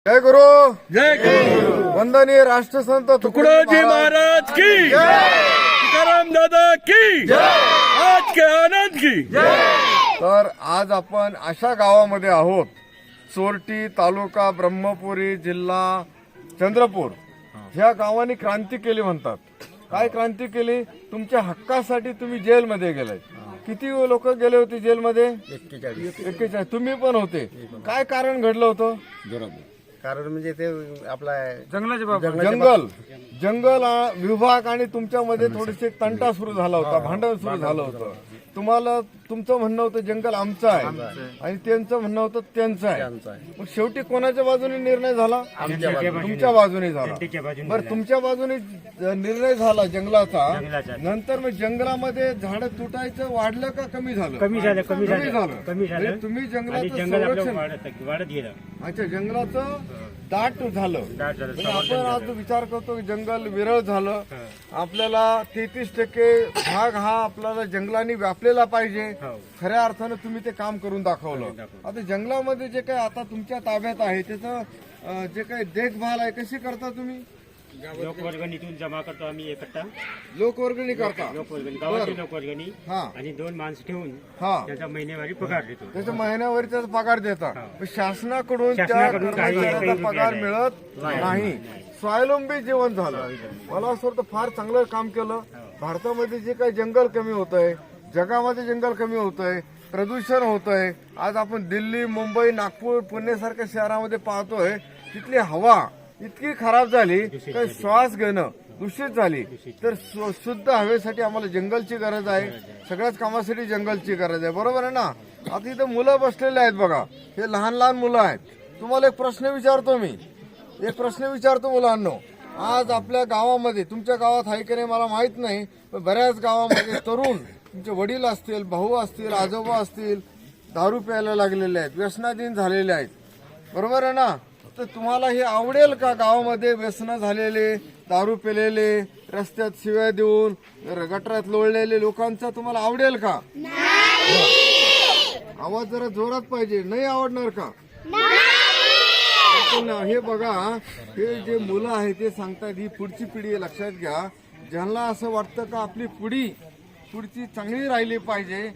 जय गुरु जय गुरु वंदनीय राष्ट्रसंत तुकडोजी महाराज की तुकाराम दादा की आज के आनंद की। तर आज आपण अशा गावामध्ये आहोत, चोरटी तालुका ब्रह्मपुरी जिल्हा चंद्रपूर ह्या गावाने क्रांती केली म्हणतात। काय क्रांती केली? तुमच्या हक्कासाठी तुम्ही जेलमध्ये गेलाय। किती लोक गेले होते जेलमध्ये? 41। तुम्ही पण होते। काय कारण घडलं होतं? कारण म्हणजे ते आपला जंगल विभाग आणि तुमच्यामध्ये थोडेसे तंटा सुरू झाला होता, भांडण सुरू झालं होतं। तुम्हाला तुमचं म्हणणं होतं जंगल आमचं आहे आणि त्यांचं म्हणणं होतं त्यांचं आहे। मग शेवटी कोणाच्या बाजूने निर्णय झाला? तुमच्या बाजूने झाला। बरं, तुमच्या बाजूने निर्णय झाला जंगलाचा। नंतर मग जंगलामध्ये झाडं तुटायचं वाढलं का कमी झालं? कमी झालं म्हणजे तुम्ही जंगलाचं संरक्षण वाढत गेलं। अच्छा, जंगलाचं दाट झालं। म्हणजे आपण आज विचार करतो की जंगल विरळ झालं, आपल्याला 33% भाग हा आपल्याला जंगलाने व्यापलेला पाहिजे। खऱ्या अर्थानं तुम्ही ते काम करून दाखवलं। आता जंगलामध्ये जे काही आता तुमच्या ताब्यात आहे त्याचं जे काही देखभाल आहे कशी करता तुम्ही? लोकवर्गणीतून जमा करतो आम्ही एकट्ठा। लोकवर्गणी करता? लोकवर्गणी, गावाची लोकवर्गणी हा। आणि 2 माणसं ठेवून हा, त्याचा महिन्यावारी पगार देतो। त्याच्या महिन्यावरी त्याचा पगार देता। पण शासनाकडून त्या शासनाकडून काही कर्मचाऱ्याचा पगार मिळत नाही। स्वावलंबी जीवन झालं। मला असं वाटतं फार चांगलं काम केलं। भारतामध्ये जे काही जंगल कमी होत आहे, जगामध्ये जंगल कमी होत आहे, प्रदूषण होत आहे। आज आपण दिल्ली, मुंबई, नागपूर, पुणे सारख्या शहरामध्ये पाहतोय तिथली हवा इतकी खराब झाली की श्वास घेणं दूषित झाली। तर शुद्ध हवेसाठी आम्हाला जंगलची गरज आहे, सगळ्याच कामासाठी जंगलची गरज आहे। बरोबर आहे ना? आता इथं मुलं बसलेले आहेत बघा, हे लहान लहान मुलं आहेत। तुम्हाला एक प्रश्न विचारतो मी, मुलांनो। आज आपल्या गावामध्ये, तुमच्या गावात आहे की नाही मला माहित नाही, पण बऱ्याच गावामध्ये तरुण, तुमचे वडील असतील, भाऊ असतील, आजोबा असतील, दारू प्यायला लागलेले आहेत, व्यसनाधीन झालेले आहेत। बरोबर आहे ना? तर तुम्हाला हे आवडेल का? गावामध्ये व्यसन झालेले, दारू पिलेले, रस्त्यात शिव्या देऊन, गटारात लोळलेले लोकांचा तुम्हाला आवडेल का? आवाज जरा जोरात पाहिजे। नाही आवडणार का? हे बघा, हे जे मुलं आहेत ते सांगतात ही पुढची पिढी आहे, लक्षात घ्या। ज्यांना असं वाटतं का आपली पुढची चांगली राहिली पाहिजे,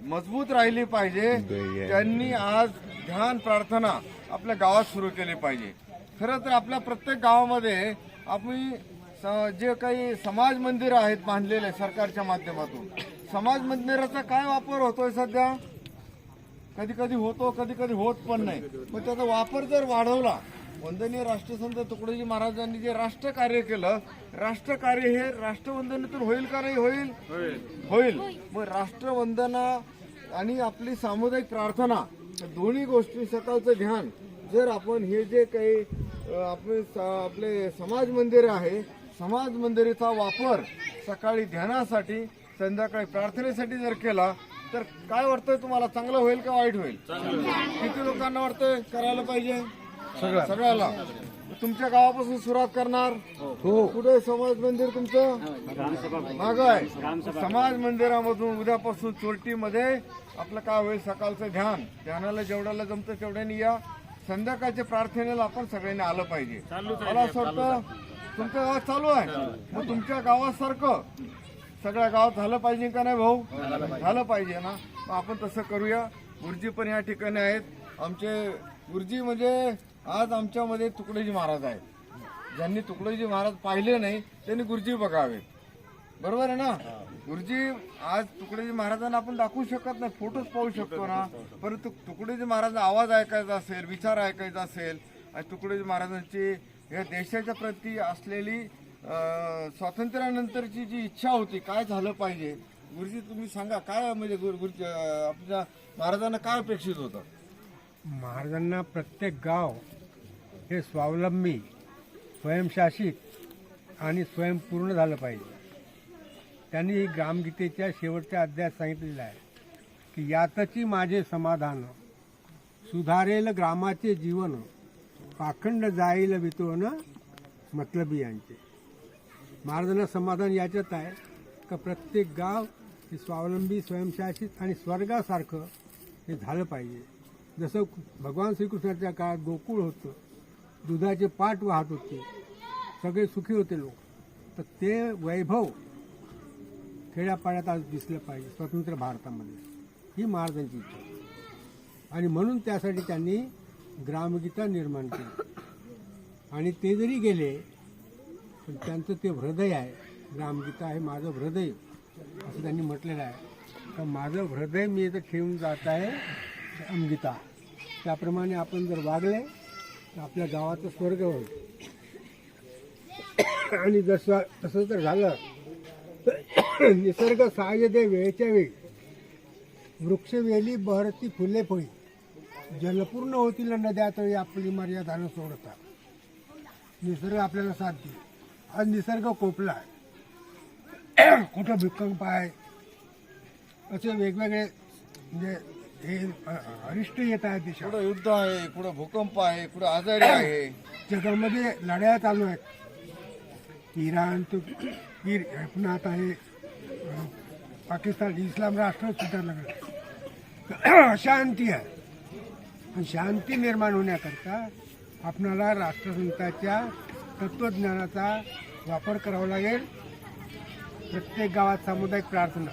मजबूत राहिली पाहिजे, त्यांनी आज ध्यान प्रार्थना आपल्या गावात सुरू केली पाहिजे। खरं तर आपल्या प्रत्येक गावामध्ये आपण जे काही समाज मंदिर आहेत बांधलेले सरकारच्या माध्यमातून, समाज मंदिराचा काय वापर होतोय सध्या? कधी कधी होतो, कधी कधी होत पण नाही। पण त्याचा वापर जर वाढवला, वंदनीय राष्ट्रसंत तुकडोजी महाराजांनी जे राष्ट्रकार्य केलं, राष्ट्रकार्य हे राष्ट्रवंदनेतून होईल का नाही? होईल। मग राष्ट्रवंदना आणि आपली सामुदायिक प्रार्थना दोन्ही गोष्टी, सकाळचं ध्यान जर आपण हे जे काही आपले समाज मंदिर आहे, समाज मंदिराचा वापर सकाळी ध्यानासाठी, संध्याकाळी प्रार्थनेसाठी जर केला तर काय वाटतंय तुम्हाला? चांगलं होईल का वाईट होईल? किती लोकांना वाटतंय करायला पाहिजे? सगळ्याला। तुमच्या गावापासून सुरुवात करणार? हो। कुठे समाज मंदिर तुमचं? माग आहे। समाज मंदिरामधून उद्यापासून चोरटीमध्ये आपलं काय होईल? सकाळचं ध्यानाला जेवढ्याला जमतं तेवढ्यानी या। संध्याकाळच्या प्रार्थनेला आपण सगळ्यांनी आलं पाहिजे। मला असं वाटतं तुमच्या गावात चालू आहे, मग तुमच्या गावासारखं सगळ्या गावात झालं पाहिजे का नाही भाऊ? झालं पाहिजे ना? मग आपण तसं करूया। गुरुजी पण या ठिकाणी आहेत। आमचे गुरुजी म्हणजे आज आमच्यामध्ये तुकडोजी महाराज आहेत। ज्यांनी तुकडोजी महाराज पाहिले नाही त्यांनी गुरुजी बघावे। बरोबर आहे ना? गुरुजी आज तुकडोजी महाराजांना आपण दाखवू शकत नाही, फोटोच पाहू शकतो ना, परंतु तुकडोजी महाराजांचा आवाज ऐकायचा असेल, विचार ऐकायचा असेल, आणि तुकडोजी महाराजांची या देशाच्या प्रती असलेली स्वातंत्र्यानंतरची जी इच्छा होती, काय झालं पाहिजे, गुरुजी तुम्ही सांगा काय म्हणजे आपल्या महाराजांना काय अपेक्षित होतं? महाराजांना प्रत्येक गाव हे स्वावलंबी, स्वयंशासित आणि स्वयंपूर्ण झालं पाहिजे। त्यांनी ग्रामगीतेच्या शेवटच्या अध्यायात सांगितलेलं आहे की यातची माझे समाधान, सुधारेल ग्रामाचे जीवन, पाखंड जाईल वितोन मतलबी यांचे। महाराजांना समाधान याच्यात आहे का प्रत्येक गाव हे स्वावलंबी, स्वयंशासित आणि स्वर्गासारखं हे झालं पाहिजे। जसं भगवान श्रीकृष्णाच्या काळात गोकुळ होतं, दुधाचे पाट वाहत होते, सगळे सुखी होते लोक. तर ते वैभव खेड्यापाड्यात आज दिसलं पाहिजे स्वतंत्र भारतामध्ये, ही महाराजांची इच्छा. आणि म्हणून त्यासाठी त्यांनी ग्रामगीता निर्माण केली. आणि ते जरी गेले पण त्यांचं ते हृदय आहे, ग्रामगीता आहे माझं हृदय, असं त्यांनी म्हटलेलं आहे. तर माझं हृदय मी इथं ठेवून जात आहे ग्रामगीता. त्याप्रमाणे आपण जर वागले तर आपल्या गावाचं स्वर्ग होईल. आणि तसं जर झालं तर निसर्ग सहाय्य दे वेळेच्या वेळी, वृक्षवेली बहरती फुले फळी, जलपूर्ण होतील नद्या तळी आपली मर्यादा न सोडता. निसर्ग आपल्याला साथ देईल. आज निसर्ग कोपला आहे, कुठं भूकंप आहे, असे वेगवेगळे म्हणजे हे अरिष्ट येत आहेत देशात. कुठं युद्ध आहे, कुठं भूकंप आहे, कुठं आजारी आहे. जगामध्ये लढाया चालू आहेत. इराण तो पुन्हा आता हे पाकिस्तान इस्लाम राष्ट्र सुद्धा लागलं. अशांती आहे. आणि शांती निर्माण होण्याकरता आपणाला राष्ट्रसंताच्या तत्वज्ञानाचा वापर करावा लागेल. प्रत्येक गावात सामुदायिक प्रार्थना.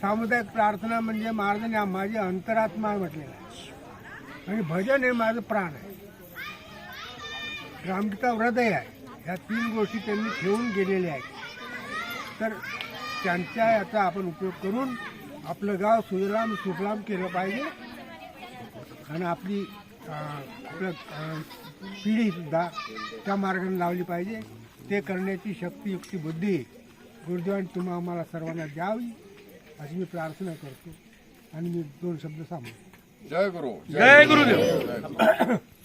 सामुदायिक प्रार्थना म्हणजे महाराजांनी माझी अंतरात्मा म्हटलेला आहे. आणि भजन हे माझं प्राण आहे. ग्रामगीता हृदय आहे. ह्या 3 गोष्टी त्यांनी ठेवून गेलेल्या आहेत. तर त्यांच्या याचा आपण उपयोग करून आपलं गाव सुजलाम सुफलाम केलं पाहिजे. आणि आपली पिढीसुद्धा त्या मार्गाने लावली पाहिजे. ते करण्याची शक्ती युक्ती बुद्धी गुरुदेवांनी तुम्हा आम्हाला सर्वांना द्यावी अशी मी प्रार्थना करतो. आणि मी 2 शब्द सांगतो. जय गुरु. जय गुरुदेव.